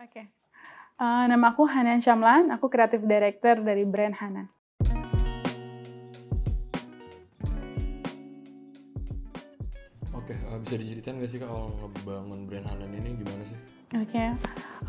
Oke. Nama aku Hanan Syamlan, aku Creative Director dari brand Hanan. Oke, bisa diceritain nggak sih Kak awal ngebangun brand Hanan ini gimana sih? Oke.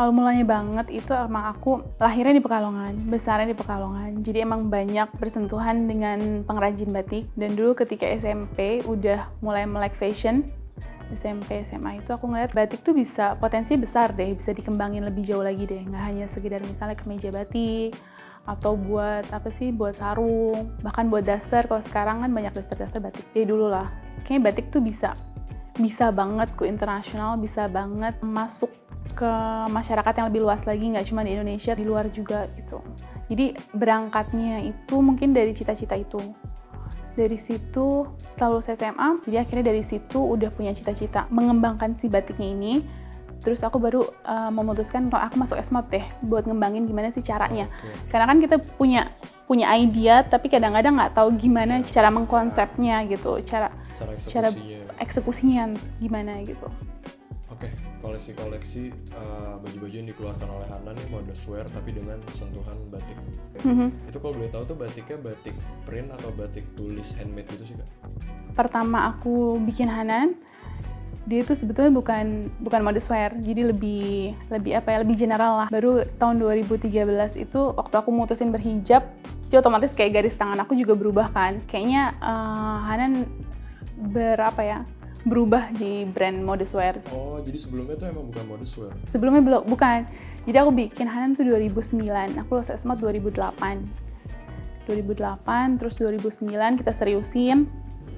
Awal mulanya banget itu emang aku lahirnya di Pekalongan, besarnya di Pekalongan. Jadi emang banyak bersentuhan dengan pengrajin batik. Dan dulu ketika SMP udah mulai melek fashion, SMP, SMA itu aku ngeliat batik tuh bisa, potensi besar deh, bisa dikembangin lebih jauh lagi deh. Nggak hanya sekedar misalnya kemeja batik, atau buat apa sih, buat sarung, bahkan buat daster. Kalau sekarang kan banyak daster-daster batik. Dari dulu lah, kayaknya batik tuh bisa banget go internasional, bisa banget masuk ke masyarakat yang lebih luas lagi, nggak cuma di Indonesia, di luar juga gitu. Jadi berangkatnya itu mungkin dari cita-cita itu. Dari situ setelah lulus SMA, jadi akhirnya dari situ udah punya cita-cita mengembangkan si batiknya ini. Terus aku baru memutuskan kalau aku masuk Esmod deh buat ngembangin gimana sih caranya. Karena kan kita punya idea tapi kadang-kadang nggak tahu gimana cara mengkonsepnya gitu, cara eksekusinya gimana gitu. Oke, koleksi-koleksi baju-baju yang dikeluarkan oleh Hanan nih modest wear tapi dengan sentuhan batik. Itu kalau boleh tahu tuh batiknya batik print atau batik tulis handmade gitu sih Kak? Pertama aku bikin Hanan, dia itu sebetulnya bukan modest wear, jadi lebih general lah. Baru tahun 2013 itu waktu aku mutusin berhijab, jadi otomatis kayak garis tangan aku juga berubah kan. Kayaknya Hanan berubah di brand modest wear. Oh, jadi sebelumnya tuh emang bukan modest wear? Sebelumnya bukan. Jadi aku bikin Hanan tuh 2009, aku lulus SMA 2008, terus 2009 kita seriusin.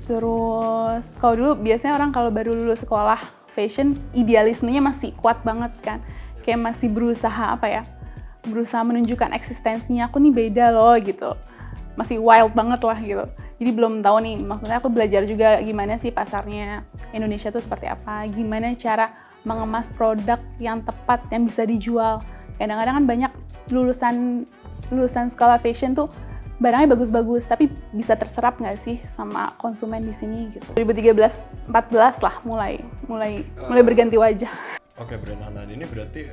Terus kalau dulu biasanya orang kalau baru lulus sekolah fashion, idealismenya masih kuat banget kan. Kayak masih berusaha menunjukkan eksistensinya, aku nih beda loh gitu. Masih wild banget lah gitu. Jadi belum tahu nih, maksudnya aku belajar juga gimana sih pasarnya Indonesia tuh seperti apa, gimana cara mengemas produk yang tepat, yang bisa dijual. Kadang-kadang kan banyak lulusan sekolah fashion tuh barangnya bagus-bagus, tapi bisa terserap nggak sih sama konsumen di sini gitu. 2013-14 lah mulai berganti wajah. Oke, brand Hanan ini berarti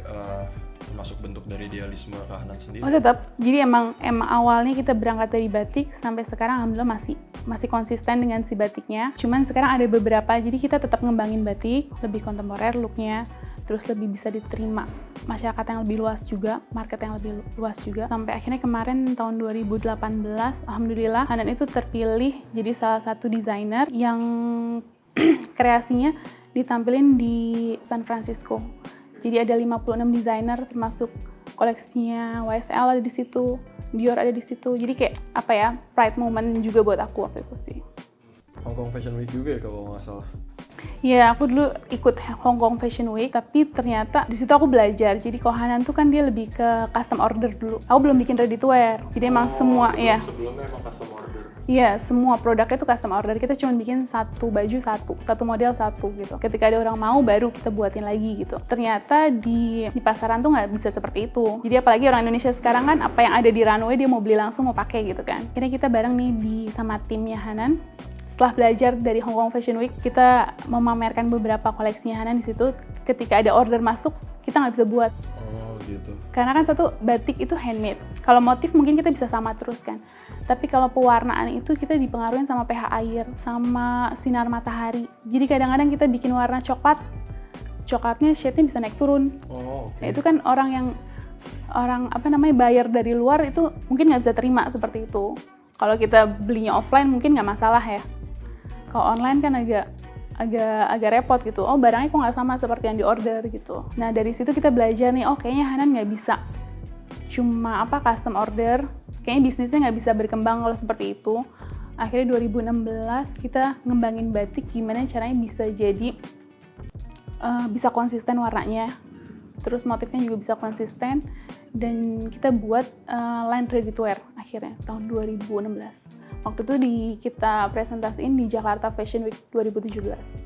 termasuk bentuk dari idealisme Kak Hanan sendiri? Oh tetap, jadi emang awalnya kita berangkat dari batik, sampai sekarang alhamdulillah masih konsisten dengan si batiknya. Cuman sekarang ada beberapa, jadi kita tetap ngembangin batik, lebih kontemporer looknya, terus lebih bisa diterima masyarakat yang lebih luas juga, market yang lebih luas juga. Sampai akhirnya kemarin tahun 2018, alhamdulillah Hanan itu terpilih jadi salah satu desainer yang kreasinya ditampilin di San Francisco. Jadi ada 56 desainer termasuk koleksinya YSL ada di situ, Dior ada di situ. Jadi kayak pride moment juga buat aku waktu itu sih. Hong Kong Fashion Week juga ya kalau nggak salah? Iya, aku dulu ikut Hong Kong Fashion Week, tapi ternyata di situ aku belajar. Jadi kalau Hanan tuh kan dia lebih ke custom order dulu. Aku belum bikin ready to wear. Jadi emang sebelumnya emang custom order. Iya, semua produknya tuh custom order. Kita cuma bikin satu baju satu model satu gitu. Ketika ada orang mau baru kita buatin lagi gitu. Ternyata di pasaran tuh nggak bisa seperti itu. Jadi apalagi orang Indonesia sekarang kan apa yang ada di runway dia mau beli langsung mau pakai gitu kan. Akhirnya kita bareng nih sama timnya Hanan. Setelah belajar dari Hong Kong Fashion Week, kita memamerkan beberapa koleksinya Hanan di situ. Ketika ada order masuk, kita nggak bisa buat. Oh gitu. Karena kan satu, batik itu handmade. Kalau motif mungkin kita bisa sama terus kan. Tapi kalau pewarnaan itu kita dipengaruhi sama pH air, sama sinar matahari. Jadi kadang-kadang kita bikin warna coklatnya shade-nya bisa naik turun. Oh, Nah, itu kan orang buyer dari luar itu mungkin nggak bisa terima seperti itu. Kalau kita belinya offline mungkin nggak masalah ya. Kalau online kan agak repot gitu. Oh, barangnya kok nggak sama seperti yang di order gitu. Nah, dari situ kita belajar nih, oh kayaknya Hanan nggak bisa cuma custom order. Kayaknya bisnisnya nggak bisa berkembang kalau seperti itu. Akhirnya 2016 kita ngembangin batik, gimana caranya bisa jadi bisa konsisten warnanya. Terus motifnya juga bisa konsisten. Dan kita buat line ready to wear akhirnya tahun 2016. Waktu itu kita presentasiin di Jakarta Fashion Week 2017.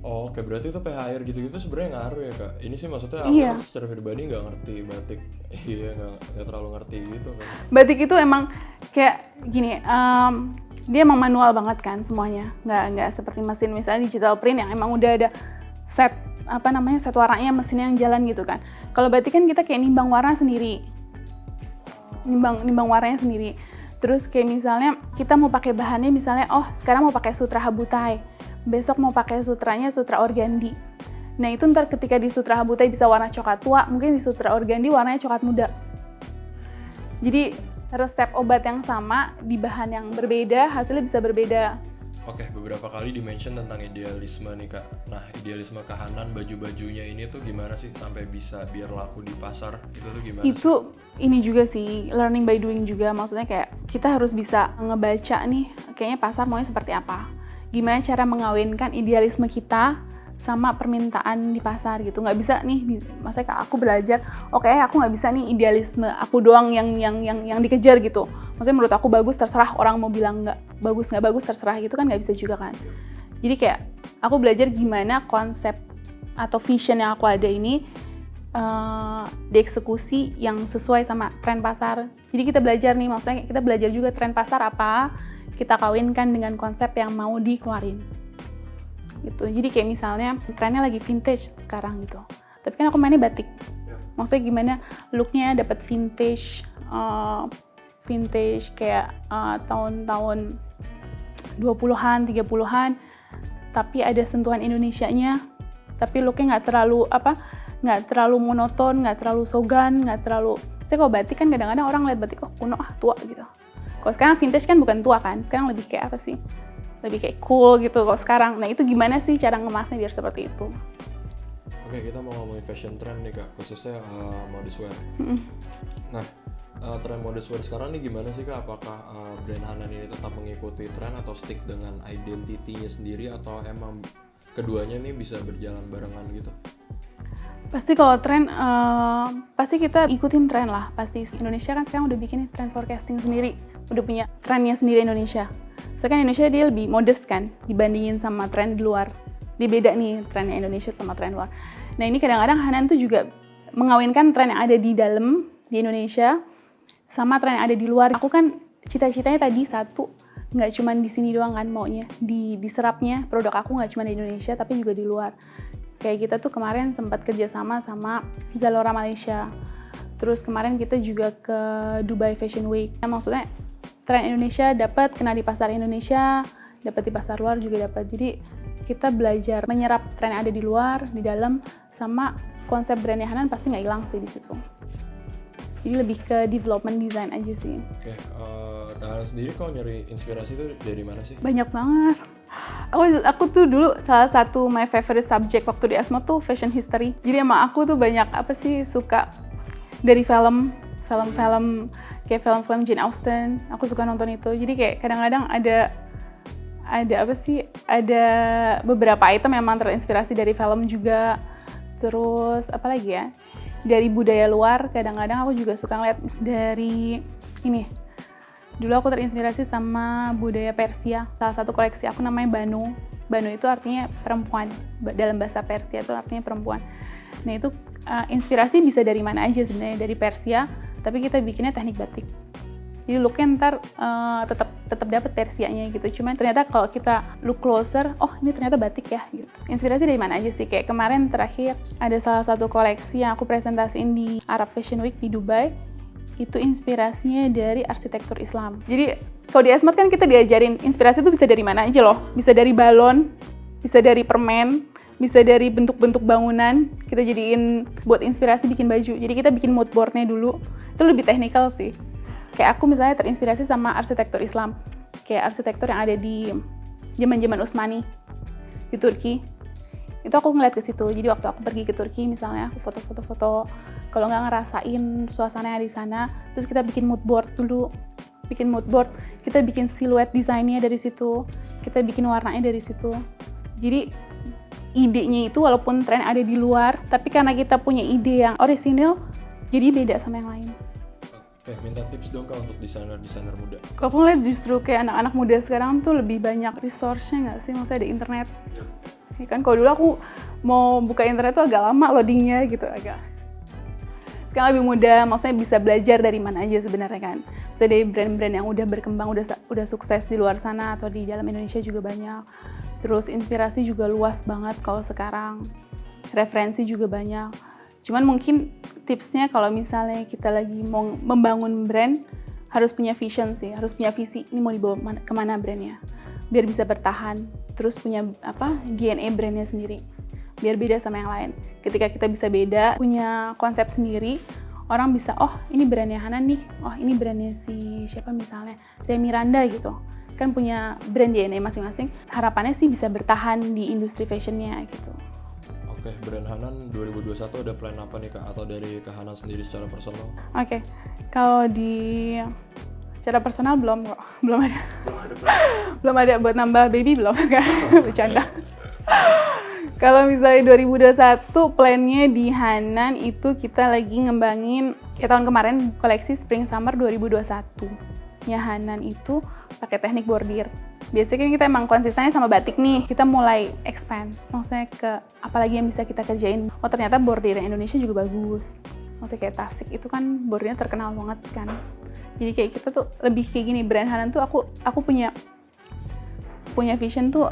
Oh, oke, berarti itu pH air gitu-gitu sebenarnya ngaruh ya Kak? Ini sih maksudnya aku secara pribadi nggak ngerti batik. Iya, nggak terlalu ngerti gitu kan. Batik itu emang kayak gini, dia emang manual banget kan semuanya. Nggak seperti mesin misalnya digital print yang emang udah ada set set warnanya, mesinnya yang jalan gitu kan. Kalau batik kan kita kayak nimbang warna sendiri, nimbang warnanya sendiri. Terus kayak misalnya kita mau pakai bahannya, misalnya sekarang mau pakai sutra habutai, besok mau pakai sutranya sutra organdi. Nah itu ntar ketika di sutra habutai bisa warna coklat tua, mungkin di sutra organdi warnanya coklat muda. Jadi resep obat yang sama di bahan yang berbeda, hasilnya bisa berbeda. Oke, beberapa kali di-mention tentang idealisme nih Kak. Nah, idealisme Kahanan, baju-bajunya ini tuh gimana sih sampai bisa biar laku di pasar? Itu tuh gimana Itu sih? Ini juga sih, learning by doing juga. Maksudnya kayak kita harus bisa ngebaca nih, kayaknya pasar maunya seperti apa. Gimana cara mengawinkan idealisme kita sama permintaan di pasar gitu. Nggak bisa nih, maksudnya aku belajar, aku nggak bisa nih idealisme aku doang yang dikejar gitu. Maksudnya menurut aku bagus, terserah orang mau bilang nggak bagus terserah gitu kan, nggak bisa juga kan. Jadi kayak aku belajar gimana konsep atau vision yang aku ada ini dieksekusi yang sesuai sama tren pasar. Jadi kita belajar nih, maksudnya kita belajar juga tren pasar apa, kita kawinkan dengan konsep yang mau dikeluarin gitu. Jadi kayak misalnya trennya lagi vintage sekarang gitu, tapi kan aku mainnya batik. Maksudnya gimana looknya dapat vintage, kayak tahun-tahun 20-an, 30-an, tapi ada sentuhan Indonesianya, tapi looknya nggak terlalu monoton, nggak terlalu sogan, nggak terlalu. Saya kalau batik kan kadang-kadang orang lihat batik kuno, tua gitu. Kalau sekarang vintage kan bukan tua kan, sekarang lebih kayak apa sih? Lebih kayak cool gitu kalau sekarang. Nah itu gimana sih cara ngemasnya biar seperti itu? Oke, kita mau ngomongin fashion trend nih Kak, khususnya modest wear. Nah, tren modest wear sekarang nih gimana sih Kak? Apakah brand Hanan ini tetap mengikuti tren atau stick dengan identitinya sendiri, atau emang keduanya nih bisa berjalan barengan gitu? Pasti kalau tren, pasti kita ikutin tren lah. Pasti Indonesia kan sekarang udah bikin trend forecasting sendiri, udah punya trennya sendiri Indonesia. Soalnya Indonesia dia lebih modest kan dibandingin sama tren di luar. Dia beda nih trennya Indonesia sama tren luar. Nah ini kadang-kadang Hanan tuh juga mengawinkan tren yang ada di dalam di Indonesia sama tren yang ada di luar. Aku kan cita-citanya tadi satu, nggak cuma di sini doang kan maunya, diserapnya produk aku nggak cuma di Indonesia tapi juga di luar. Kayak kita tuh kemarin sempat kerjasama sama Zalora Malaysia. Terus kemarin kita juga ke Dubai Fashion Week. Nah, maksudnya tren Indonesia dapat kena di pasar Indonesia, dapat di pasar luar juga dapat. Jadi kita belajar menyerap tren yang ada di luar, di dalam, sama konsep brandnya Hanan pasti nggak hilang sih di situ. Jadi lebih ke development design aja sih. Oke, Hanan sendiri kalau nyari inspirasi itu dari mana sih? Banyak banget. Aku tuh dulu salah satu my favorite subject waktu di Asma tuh fashion history. Jadi emang aku tuh banyak suka dari film kayak film-film Jane Austen. Aku suka nonton itu. Jadi kayak kadang-kadang ada beberapa item memang terinspirasi dari film juga. Terus apa lagi ya? Dari budaya luar kadang-kadang aku juga suka ngeliat dari ini. Dulu aku terinspirasi sama budaya Persia. Salah satu koleksi aku namanya Banu. Banu itu artinya perempuan. Dalam bahasa Persia itu artinya perempuan. Nah itu inspirasi bisa dari mana aja sebenarnya, dari Persia, tapi kita bikinnya teknik batik. Jadi looknya ntar tetap dapat Persianya gitu. Cuman ternyata kalau kita look closer, ini ternyata batik ya gitu. Inspirasi dari mana aja sih? Kayak kemarin terakhir ada salah satu koleksi yang aku presentasiin di Arab Fashion Week di Dubai. Itu inspirasinya dari arsitektur Islam. Jadi kalau di Asmat kan kita diajarin inspirasi itu bisa dari mana aja loh. Bisa dari balon, bisa dari permen, bisa dari bentuk-bentuk bangunan. Kita jadiin buat inspirasi bikin baju. Jadi kita bikin mood board-nya dulu. Itu lebih teknikal sih. Kayak aku misalnya terinspirasi sama arsitektur Islam. Kayak arsitektur yang ada di zaman-zaman Utsmani di Turki. Itu aku ngeliat ke situ. Jadi waktu aku pergi ke Turki misalnya, aku foto-foto. Kalau nggak ngerasain suasana yang di sana, terus kita bikin mood board dulu. Bikin mood board, kita bikin siluet desainnya dari situ. Kita bikin warnanya dari situ. Jadi idenya itu walaupun tren ada di luar, tapi karena kita punya ide yang orisinil, jadi beda sama yang lain. Oke, minta tips dong Kak untuk desainer muda. Kalau aku ngeliat justru kayak anak-anak muda sekarang tuh lebih banyak resource-nya nggak sih? Maksudnya ada internet. Ya kan kalau dulu aku mau buka internet tuh agak lama loadingnya gitu, sekarang lebih mudah, maksudnya bisa belajar dari mana aja sebenarnya kan. Maksudnya dari brand-brand yang udah berkembang, udah sukses di luar sana atau di dalam Indonesia juga banyak. Terus inspirasi juga luas banget kalau sekarang. referensi juga banyak. Cuman mungkin tipsnya kalau misalnya kita lagi mau membangun brand, harus punya vision sih, harus punya visi, ini mau dibawa kemana brandnya, biar bisa bertahan, terus punya DNA brandnya sendiri, biar beda sama yang lain. Ketika kita bisa beda, punya konsep sendiri, orang bisa, oh ini brandnya Hanan nih, oh ini brandnya si siapa misalnya, Ria Miranda gitu, kan punya brand DNA masing-masing, harapannya sih bisa bertahan di industri fashionnya gitu. Oke, brand Hanan 2021 ada plan apa nih Kak? Atau dari Kak Hanan sendiri secara personal? Oke, kalau di secara personal belum ada. Belum ada buat nambah baby belum kan? Bercanda. Kalau misalnya 2021 plannya di Hanan itu kita lagi ngembangin kayak tahun kemarin koleksi Spring Summer 2021. Ya Hanan itu pakai teknik bordir. Biasanya kan kita emang konsistennya sama batik nih, kita mulai expand, maksudnya ke apalagi yang bisa kita kerjain. Oh ternyata bordir Indonesia juga bagus, maksudnya kayak Tasik itu kan bordirnya terkenal banget kan. Jadi kayak kita tuh lebih kayak gini, brand Hanan tuh aku punya vision tuh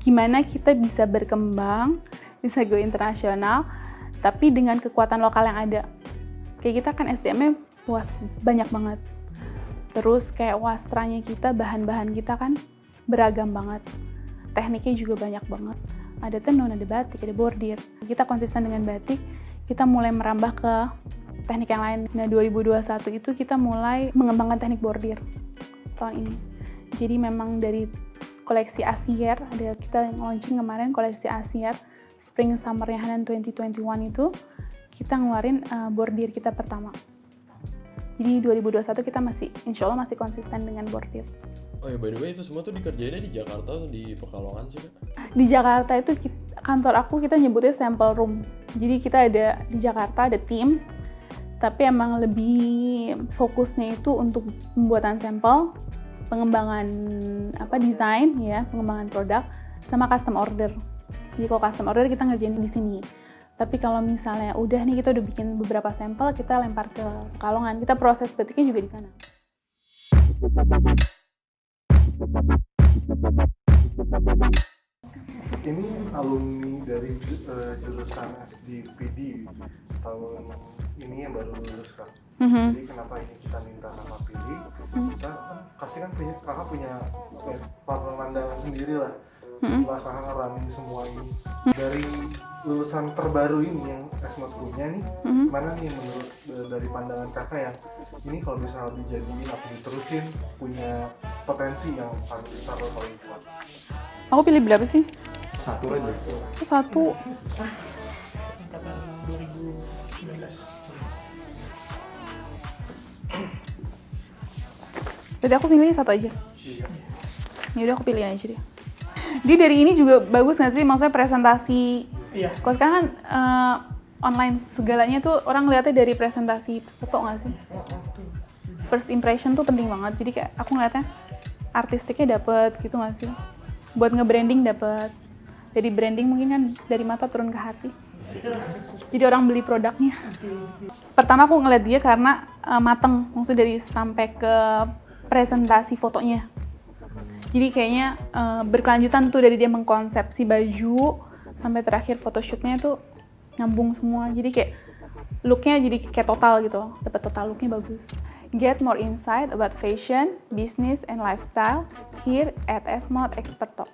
gimana kita bisa berkembang, bisa go internasional, tapi dengan kekuatan lokal yang ada. Kayak kita kan SDM-nya luas, banyak banget. Terus kayak wastranya kita, bahan-bahan kita kan beragam banget. Tekniknya juga banyak banget. Ada tenun, ada batik, ada bordir. Kita konsisten dengan batik, kita mulai merambah ke teknik yang lain. Nah 2021 itu kita mulai mengembangkan teknik bordir tahun ini. Jadi memang dari koleksi Asier, ada kita launching kemarin koleksi Asier Spring Summer Hanan 2021 itu, kita ngeluarin bordir kita pertama. Jadi 2021 kita insya Allah masih konsisten dengan bordir. Oh ya, by the way itu semua tuh dikerjainnya di Jakarta atau di Pekalongan sih Kak? Di Jakarta itu kantor aku kita nyebutnya sample room. Jadi kita ada di Jakarta ada tim, tapi emang lebih fokusnya itu untuk pembuatan sampel, pengembangan desain ya, pengembangan produk sama custom order. Jadi kalau custom order kita ngerjain di sini. Tapi kalau misalnya udah nih kita udah bikin beberapa sampel, kita lempar ke Pekalongan. Kita proses batiknya juga di sana. Ini alumni dari jurusan FDPD tahun ini yang baru lulus kan. Jadi kenapa ini kita minta kakak pilih? Kita pasti kan kakak punya pandangan sendiri lah. Setelah kakak ngalamin semua ini, dari lulusan terbaru ini yang Esmod punya nih, mana nih menurut dari pandangan kakak yang ini kalau bisa dijadiin atau diterusin punya potensi yang paling besar atau paling kuat? Aku pilih berapa sih? Satu aja. Satu. Angkatan 2019. Jadi aku pilihnya satu aja. Iya. Yaudah aku pilih aja deh. Dia dari ini juga bagus nggak sih? Maksudnya presentasi. Iya. Kalau sekarang kan online segalanya tuh orang lihatnya dari presentasi foto nggak sih? First impression tuh penting banget. Jadi kayak aku ngeliatnya artistiknya dapet gitu nggak sih? Buat nge-branding dapet. Jadi branding mungkin kan dari mata turun ke hati. Jadi orang beli produknya. Pertama aku ngeliat dia karena mateng. Maksudnya dari sampai ke presentasi fotonya. Jadi kayaknya berkelanjutan tuh dari dia mengkonsepsi baju sampai terakhir photoshootnya tuh nyambung semua. Jadi kayak looknya jadi kayak total gitu, dapat total looknya bagus. Get more insight about fashion, business, and lifestyle here at Esmod Expert Talk.